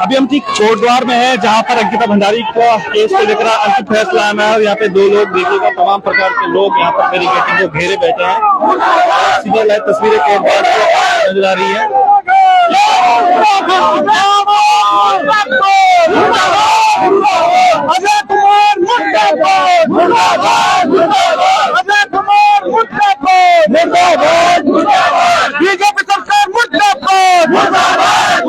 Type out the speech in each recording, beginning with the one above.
अभी हम ठीक कोटद्वार में हैं, जहां पर अंकिता भंडारी का केस को लेकर अंतिम फैसला आना है। यहाँ पे 2 लोग देखिएगा, तमाम प्रकार के लोग यहाँ पर बैरिकेडिंग को घेरे बैठे हैं। सीधा लाइव तस्वीरें कोटद्वार से नजर आ रही है। अजय कुमार मुर्दाबाद, मुर्दाबाद, अजय कुमार मुर्दाबाद, मुर्दाबाद, बीजेपी सरकार मुर्दाबाद, मुर्दाबाद,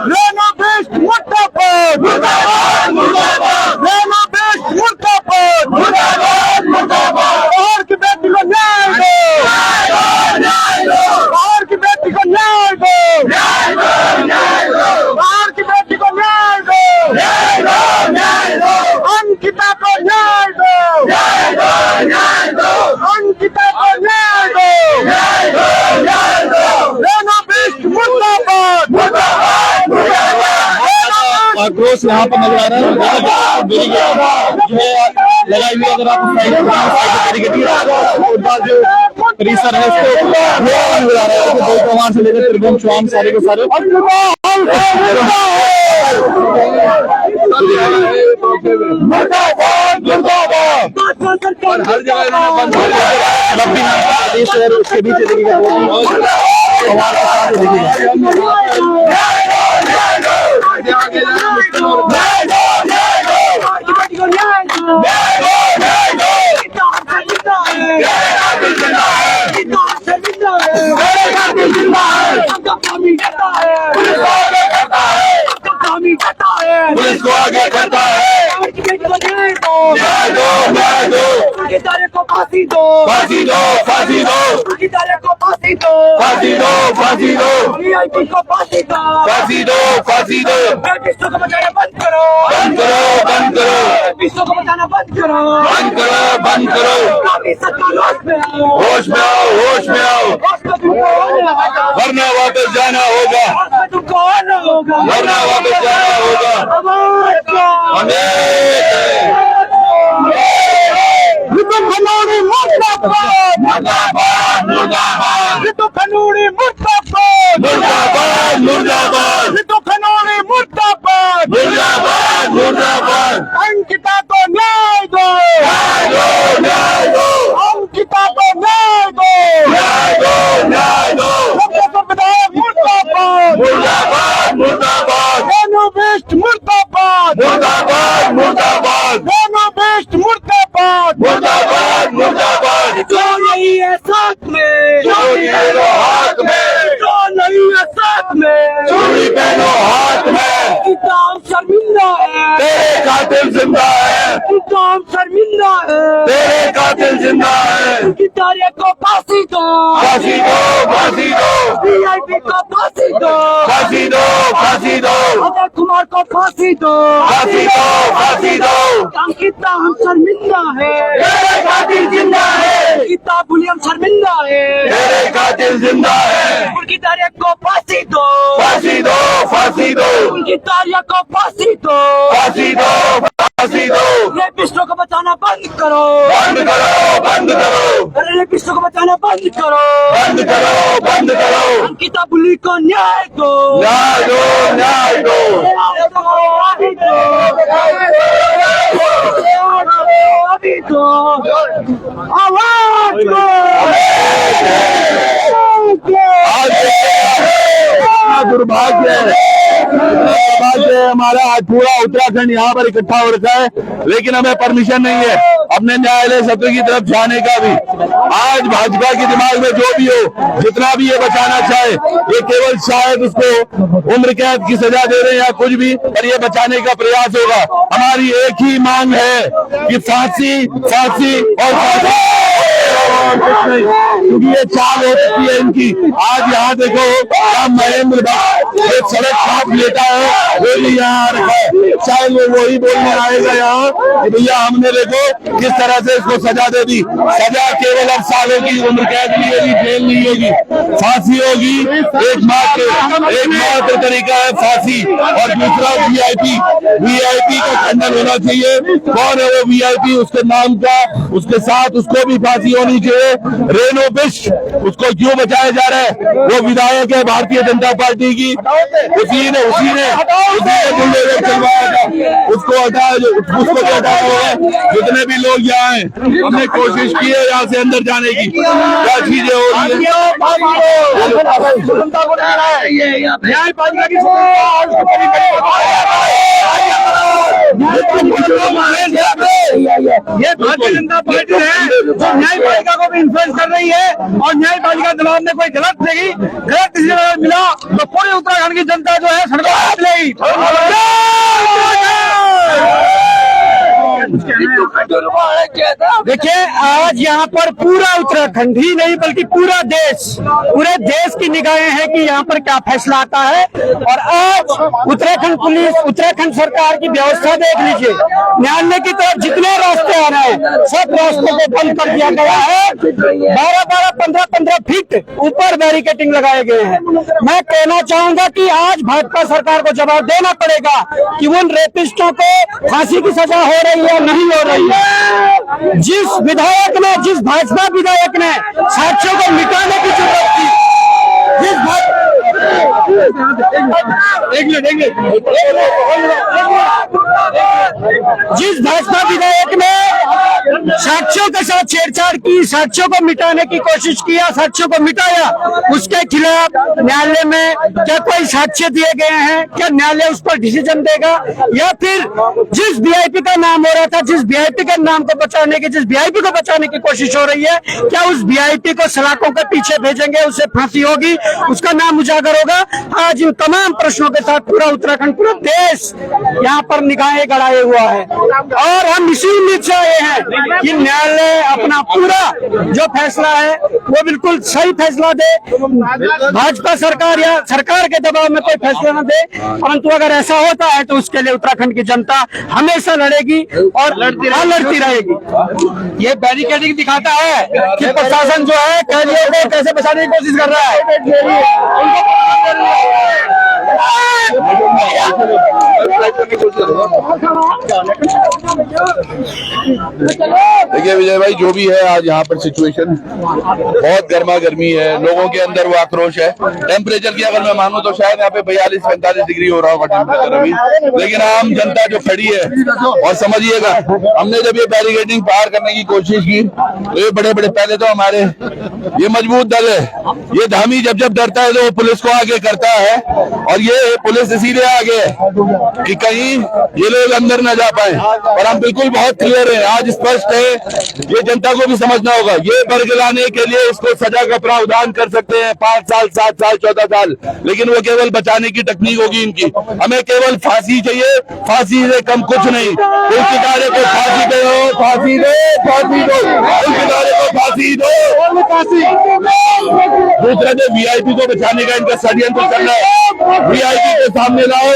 रेनो बेस्ट मुर्दाबाद, मुर्दाबाद, रेनो बेस्ट मुर्दाबाद, मुर्दाबाद, बाहर की बेटी को न्याय दो, बाहर की बेटी को न्याय दो, बाहर की बेटी को न्याय दो, अंकिता को न्याय दो, अंकिता को न्याय दो, रेनो बेस्ट मुर्दाबाद, आक्रोश यहाँ पर नजर आ रहा है। लगाई हुई, अगर आप जो परिसर है उसको नजर आ रहा है, वहां से लेकर त्रिभुवन चौहान सारे के सारे और हर जगह उसके बीच पुलिस को आगे करता है, को फांसी दो, फांसी दो, फांसी दो, को फांसी दो, फांसी दो, फांसी दो, वीआईपी को फांसी दो, फांसी दो, फांसी दो, विश्व को बचाना बंद करो, बंद करो, बंद करो, विश्व को बचाना बंद करो, बंद करो, बंद करो। काफी सरकार होश में आओ, होश में आओ, होश में आओ, होश में तुमको आना होगा, वरना वापस जाना होगा, होश में तुमको आना होगा, वरना वापस जाना होगा। आवाज दो, रितु खनौड़ी मुर्दाबाद, मुर्दाबाद, मुर्दाबाद, रितु खनौड़ी मुर्दाबाद, मुर्दाबाद, मुर्दाबाद, रितु खनौड़ी मुर्दाबाद, मुर्दाबाद, मुर्दाबाद। अंकिता को न्याय दो, न्याय दो, अंकिता को न्याय दो, न्याय दो, न्याय दो, विधायक मुर्दाबाद, मुर्दाबाद, मुर्दाबाद, रेनो बेस्ट मुर्दाबाद, मुर्दाबाद, मुर्दाबाद, रेनो बेस्ट मुर्दाबाद, मुर्दाबाद, मुर्दाबाद। जो नहीं है साथ में, चोरी पहनो हाथ में, जो नहीं है साथ में, चोरी पहनो हाथ में। किताब शर्मिंदा है, तेरे कातिल जिंदा है, किताब शर्मिंदा है, तेरे कातिल जिंदा है। किताब को फांसी दो, फांसी दो, फांसी दो, वीआईपी को फांसी दो, फांसी दो, फांसी दो, अजय कुमार को फांसी दो, फांसी दो, फांसी दो। अंकिता हम शर्मिंदा है, तेरे कातिल जिंदा है, किताब बुलियम शर्मिंदा है, तेरे कातिल जिंदा है। उनकी तारीख को फांसी दो, फांसी दो, फांसी दो, उनकी तारीख को फांसी दो, फांसी दो, फांसी दो। रेपिस्टों को बचाना बंद करो, बंद करो, बंद करो, रेपिस्टों को बचाना बंद करो, बंद करो, बंद करो। अंकिता बुली को न्याय दो, न्याय दो, न्याय दो, अभी दो, अभी दो, आवाज दो, आज दुर्भाग्य है, हमारा आज पूरा उत्तराखंड यहाँ पर इकट्ठा हो रखा है, लेकिन हमें परमिशन नहीं है अपने न्यायालय सत्र की तरफ जाने का भी। आज भाजपा के दिमाग में जो भी हो, जितना भी ये बचाना चाहे, ये केवल शायद उसको उम्र कैद की सजा दे रहे हैं या कुछ भी, पर ये बचाने का प्रयास होगा। हमारी एक ही मांग है कि फांसी, फांसी और फांसी, क्योंकि ये चाल हो चुकी है इनकी। आज यहाँ देखो, महेंद्र एक सड़क काट लेता है, वो भी यहाँ आ रखा है, शायद वो वही बोलने आएगा यहाँ कि भैया हमने देखो किस तरह से इसको सजा दे दी। सजा केवल 8 सालों की उम्र कैद नहीं होगी, जेल नहीं होगी, फांसी होगी। एकमात्र तरीका है फांसी, और दूसरा वीआईपी का खंडन होना चाहिए। कौन है वो वीआईपी, उसके नाम का, उसके साथ उसको भी फांसी होनी चाहिए। चाहिए। रेनो बिस्ट उसको क्यों बचाया जा रहा है? वो विधायक है भारतीय जनता पार्टी की, उसी ने बुलडोजर चलवाया था, उसको हटाया, उसको भी हटाया होगा। जितने भी लोग यहाँ हैं, हमने कोशिश की है यहाँ से अंदर जाने की, क्या चीजें हो रही है। ये भारतीय जनता पार्टी है जो न्यायपालिका को भी इन्फ्लुएंस कर रही है, और न्यायपालिका दबाव में कोई गलत किसी को मिला तो पूरी उत्तराखंड की जनता जो है सड़कों पर मिलेगी। देखिए, आज यहाँ पर पूरा उत्तराखंड ही नहीं बल्कि पूरे देश की निगाहें हैं कि यहाँ पर क्या फैसला आता है। और आज उत्तराखंड पुलिस, उत्तराखंड सरकार की व्यवस्था देख लीजिए। न्यायालय की तरफ जितने रास्ते आ रहे हैं सब रास्तों को बंद कर दिया गया है। 12-12, 15-15 फीट ऊपर बैरिकेडिंग लगाए गए हैं। मैं कहना चाहूंगा कि आज भाजपा सरकार को जवाब देना पड़ेगा कि उन रेपिस्टों को फांसी की सजा हो रही है नहीं हो रही है। जिस भाजपा विधायक ने साक्ष्यों को मिटाने की जरूरत थी, जिस भाजपा विधायक ने साक्ष्यों के साथ छेड़छाड़ की, साक्ष्यों को मिटाने की कोशिश किया, साक्ष्यों को मिटाया, उसके खिलाफ न्यायालय में क्या कोई साक्ष्य दिए गए हैं? क्या न्यायालय उस पर डिसीजन देगा? या फिर जिस वीआईपी का नाम हो रहा था, जिस वीआईपी के नाम को बचाने की, जिस वीआईपी को बचाने की कोशिश हो रही है, क्या उस वीआईपी को सलाखों के पीछे भेजेंगे, उसे फांसी होगी, उसका नाम उजागर होगा? आज इन तमाम प्रश्नों के साथ पूरा उत्तराखंड, पूरा देश यहाँ पर निगाहें गड़ाए हुआ है। और हम इसी उम्मीद से आए हैं कि न्यायालय अपना पूरा जो फैसला है वो बिल्कुल सही फैसला दे। भाजपा सरकार या सरकार के दबाव में कोई फैसला न दे, परंतु अगर ऐसा होता है तो उसके लिए उत्तराखंड की जनता हमेशा लड़ेगी और लड़ती रहेगी। ये बैरिकेडिंग दिखाता है कि प्रशासन जो है कैदियों को कैसे बचाने की कोशिश कर रहा है। देखिए विजय भाई, जो भी है आज यहाँ पर सिचुएशन बहुत गर्मा गर्मी है, लोगों के अंदर वो आक्रोश है। टेम्परेचर की अगर मैं मानूं तो शायद यहाँ पे 42-45 डिग्री हो रहा होगा टेम्परेचर अभी, लेकिन आम जनता जो खड़ी है, और समझिएगा हमने जब ये बैरिकेडिंग पार करने की कोशिश की तो ये बड़े पहले तो हमारे ये मजबूत दल है, ये धामी जब डरता है तो वो पुलिस को आगे करता है, और ये पुलिस इसीलिए आगे है कि कहीं ये लोग अंदर न जा पाए। और हम बिल्कुल बहुत क्लियर है, आज स्पष्ट है, ये जनता को भी समझना होगा। ये बरगलाने के लिए इसको सजा का प्रावधान कर सकते हैं 5 साल, 7 साल, 14 साल, लेकिन वो केवल बचाने की टेक्निक होगी इनकी। हमें केवल फांसी चाहिए, फांसी से कम कुछ नहीं। उस किनारे को फांसी दो, फांसी दो, फांसी दो, उस किनारे को फांसी दो, फांसी। दूसरा जो वीआईपी को बचाने का इनका षड्यंत्र चल रहा है, वीआईपी के सामने लाओ,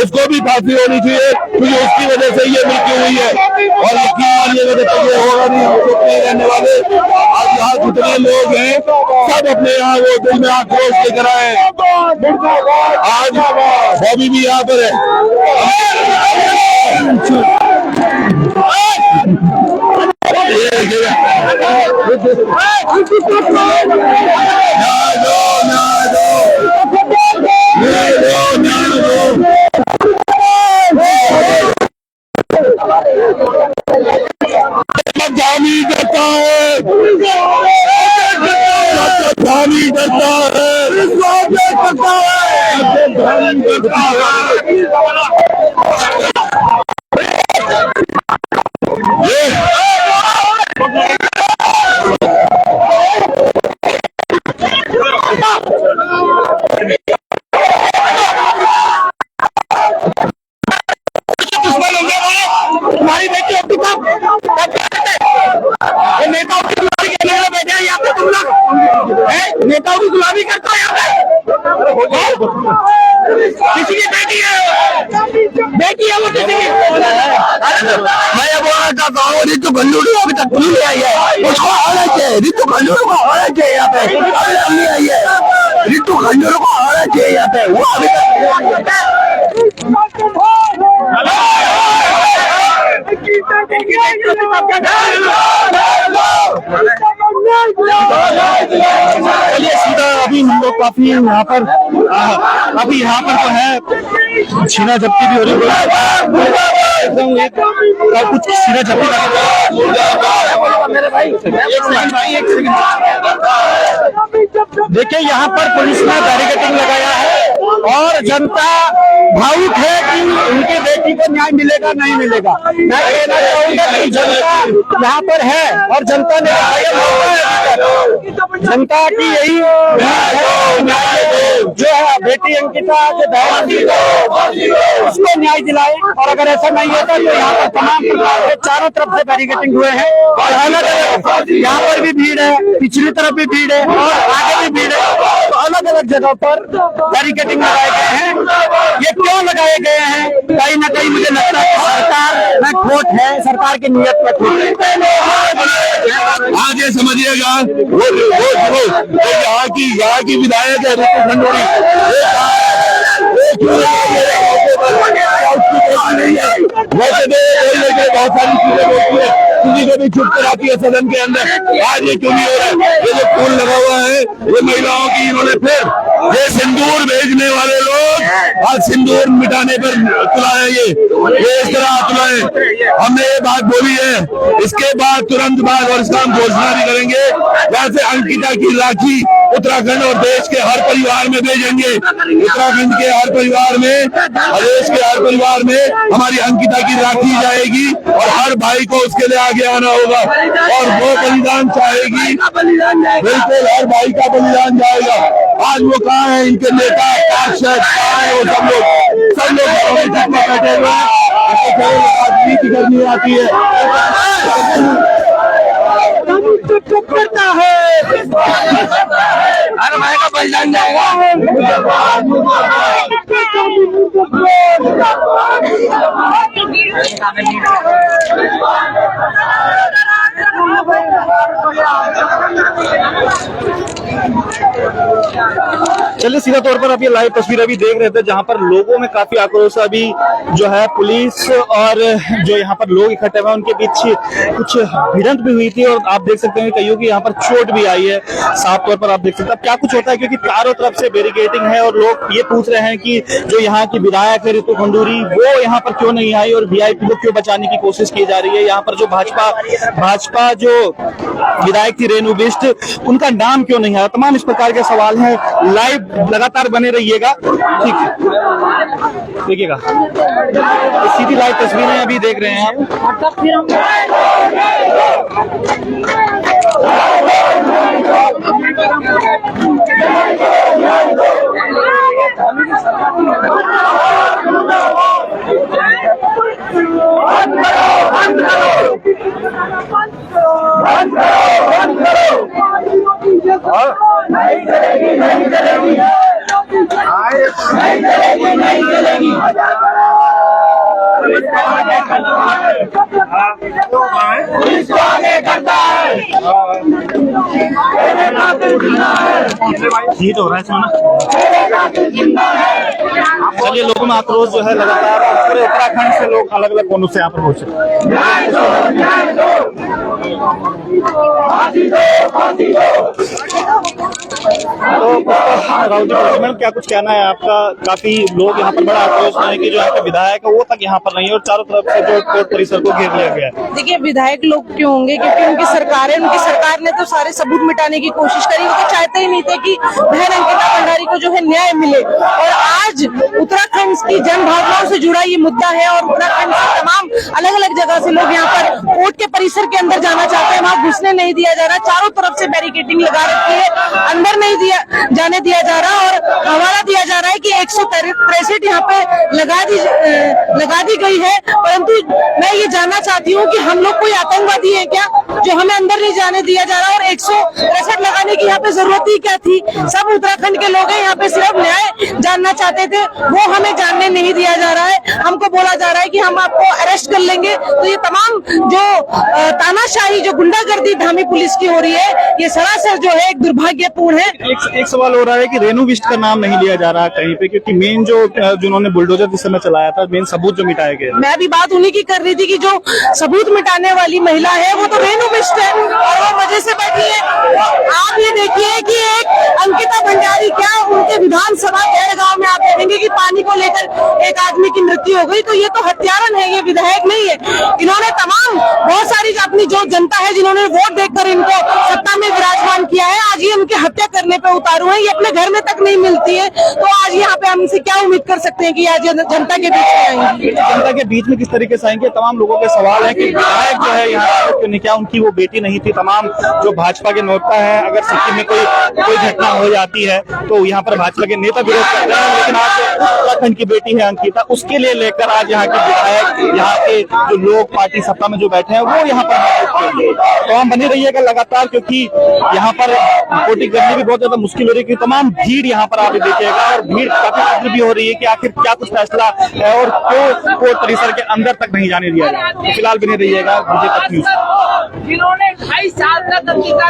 उसको भी फांसी होनी चाहिए, क्योंकि उसकी वजह से ये मृत्यु हुई है। और यकीन मानिएगा तो ये होगा नहीं, हम लोग नहीं रहने वाले। आज यहाँ जितने लोग हैं सब अपने यहाँ वो दिल में आक्रोश लेकर आए हैं। आज बॉबी भी यहाँ पर है। धामी करता है, धामी करता है, धामी करता तुम्हारी बेटी अब नेताओं की गुलामी करने वाले बैठे हैं यहाँ पे, तुम लोग नेताओं की गुलामी करते हो यहाँ पे। किसी की बेटी है वो, किसी की। मैं ये बोल रहा था रितु खंडूरी अभी तक पुलिस नहीं आई है, उसको आना चाहिए। रितु खंडूरी को आना चाहिए यहाँ पे, अभी तक नहीं आई है। रितु खंडूरी को आना चाहिए यहाँ पे, वो अभी तक काफी यहाँ पर तो है छीना झपटी भी हो रही है, कुछ छीना झपटी देखिए यहाँ पर पुलिस ने बैरिकेडिंग लगाया है और जनता भावुक है कि उनकी बेटी को न्याय मिलेगा नहीं मिलेगा। मैं कहना चाहूंगा कि जनता यहाँ पर है और जनता ने जनता की यही जो है बेटी अंकिता जो बहन उसको न्याय दिलाए, और अगर ऐसा नहीं होता तो यहाँ पर तमाम प्रकार के चारों तरफ से बैरिकेडिंग हुए हैं और अलग अलग यहाँ पर भी भीड़ है, पिछली तरफ भी भीड़ है और आगे भी भीड़ है, तो अलग अलग जगह पर बैरिकेडिंग लगाए गए हैं। ये क्यों लगाए गए हैं? कहीं ना कहीं मुझे लगता है सरकार में खोट है, सरकार की नीयत में खोट है। आगे समझिएगा वो यहाँ की विधायक है ऋतु खंडूरी, बहुत सारी चीजें बोलती है, किसी को भी चुप कराती है सदन के अंदर। आज ये क्यों नहीं हो रहा है? ये जो फूल लगा हुआ है ये महिलाओं की, इन्होंने फिर ये सिंदूर भेजने वाले लोग आज सिंदूर मिटाने पर तुला है, ये इस तरह तुला है। हमने ये बात बोली है, इसके बाद तुरंत बाद और इसका हम घोषणा भी करेंगे, वैसे अंकिता की राखी उत्तराखंड और देश के हर परिवार में भेजेंगे। उत्तराखंड के हर परिवार में, देश के हर परिवार में हमारी अंकिता की राखी जाएगी और हर भाई को उसके लिए आगे आना होगा और वो बलिदान चाहेगी, बिल्कुल हर भाई का बलिदान जाएगा। आज वो कहाँ है, इनके नेता पार्षद कहाँ है? वो सब लोग घरों में चुप बैठे हुए हैं, राजनीति करनी आती है। चुप करता है, हर भाई का बलिदान जाएगा। चलिए सीधा तौर पर आप ये लाइव तस्वीर अभी देख रहे थे जहां पर लोगों में काफी आक्रोश अभी जो है पुलिस और जो यहाँ पर लोग इकट्ठे हुए उनके बीच कुछ भिड़ंत भी हुई थी और आप देख सकते हैं कईयों की यहाँ पर चोट भी आई है। साफ तौर पर आप देख सकते हैं अब क्या कुछ होता है, क्योंकि चारों तरफ से बैरिकेडिंग है और लोग ये पूछ रहे हैं कि जो यहाँ की विधायक है ऋतु खंडूरी वो यहाँ पर क्यों नहीं आई और वीआईपी को क्यों बचाने की कोशिश की जा रही है। यहाँ पर जो भाजपा जो विधायक थी रेणु बिष्ट, उनका नाम क्यों नहीं आया, तमाम इस प्रकार के सवाल हैं। लाइव लगातार बने रहिएगा, ठीक है, देखिएगा सीधी लाइव तस्वीरें अभी देख रहे हैं आप। नहीं चलेगी, नहीं चलेगी, नहीं चलेगी, नहीं चलेगी। पुलिस को आगे करता है, हिट हो रहा है इसमें ना। चलिए लोगों में आक्रोश जो है लगातार पूरे उत्तराखंड से लोग अलग अलग कोनों से यहाँ पर पहुंचे। तो राहुल जी मैडम क्या कुछ कहना है आपका? काफी लोग यहाँ पर बड़ा आक्रोश है कि जो यहाँ के विधायक है वो तक यहाँ पर नहीं है और चारों तरफ से जो कोर्ट परिसर को घेर लिया गया है। देखिए विधायक लोग क्यों होंगे, क्योंकि उनकी सरकार है, उनकी सरकार ने तो सारे सबूत मिटाने की कोशिश करी। वो तो चाहते ही नहीं थे कि बहन अंकिता भंडारी को जो है न्याय मिले, और आज उत्तराखंड की जन भावनाओं से जुड़ा ये मुद्दा है और उत्तराखंड से तमाम अलग अलग जगह से लोग यहाँ पर कोर्ट के परिसर के अंदर जाना चाहते हैं, वहाँ घुसने नहीं दिया जा रहा, चारों तरफ से बैरिकेडिंग लगा रखी है, अंदर नहीं जाने दिया जा रहा और हवाला दिया जा रहा है कि 163 यहाँ पे लगा दी गई है। परंतु मैं ये जानना चाहती हूँ कि हम लोग कोई आतंकवादी है क्या जो हमें अंदर नहीं जाने दिया जा रहा, और 163 लगाने की यहाँ पे जरूरत ही क्या थी? सब उत्तराखंड के लोग हैं यहाँ पे, सिर्फ न्याय जानना चाहते थे, वो हमें जानने नहीं दिया जा रहा है। हमको बोला जा रहा है कि हम आपको अरेस्ट कर लेंगे। तो ये तमाम जो तानाशाही, जो गुंडागर्दी धामी पुलिस की हो रही है, ये सरासर जो है एक दुर्भाग्यपूर्ण महत्वपूर्ण है। एक सवाल हो रहा है कि रेणु बिष्ट का नाम नहीं लिया जा रहा कहीं पे, क्योंकि मेन जो जिन्होंने बुलडोजर जिस समय चलाया था, मेन सबूत जो मिटाए गए। मैं भी बात उन्हीं की कर रही थी कि जो सबूत मिटाने वाली महिला है वो तो रेणु बिष्ट है और वो मजे से बैठी है। आप ये देखिए कि एक अंकिता भंडारी, क्या उनके विधानसभा गांव में आप देखेंगे कि पानी को लेकर एक आदमी की मृत्यु हो गई, तो ये तो हत्यारन है, ये विधायक नहीं है। इन्होंने तमाम बहुत सारी अपनी जो जनता है जिन्होंने वोट देकर इनको सत्ता में विराजमान किया है, आज ये उनकी हत्या करने पे उतारू है। ये अपने घर में तक नहीं मिलती है, तो आज यहाँ पे हम इनसे क्या उम्मीद कर सकते हैं कि आज जनता के बीच में आएंगे। जनता के बीच में किस तरीके से आएंगे? तमाम लोगों के सवाल है कि विधायक जो है यहाँ क्यों नहीं, क्या उनकी वो बेटी नहीं थी? तमाम जो भाजपा के नेता है, अगर सिक्किम में कोई घटना हो जाती है तो यहाँ पर भाजपा के नेता विरोध करते हैं, लेकिन आज उत्तराखंड की बेटी है अंकिता, उसके लिए लेकर आज यहाँ के विधायक, यहाँ के जो लोग पार्टी सत्ता में जो बैठे हैं वो यहाँ पर तो हम बने रहिएगा लगातार, क्योंकि यहाँ पर वोटिंग करने भी बहुत ज्यादा मुश्किल हो रही है, क्योंकि तमाम भीड़ यहाँ पर आप देखिएगा और भीड़ काफी तीव्र भी हो रही है कि आखिर क्या कुछ फैसला है और क्यों कोर्ट परिसर के अंदर तक नहीं जाने दिया जाए। तो फिलहाल बने रहिएगा विजय तक न्यूज। जिन्होंने 28 साल तक अंकिता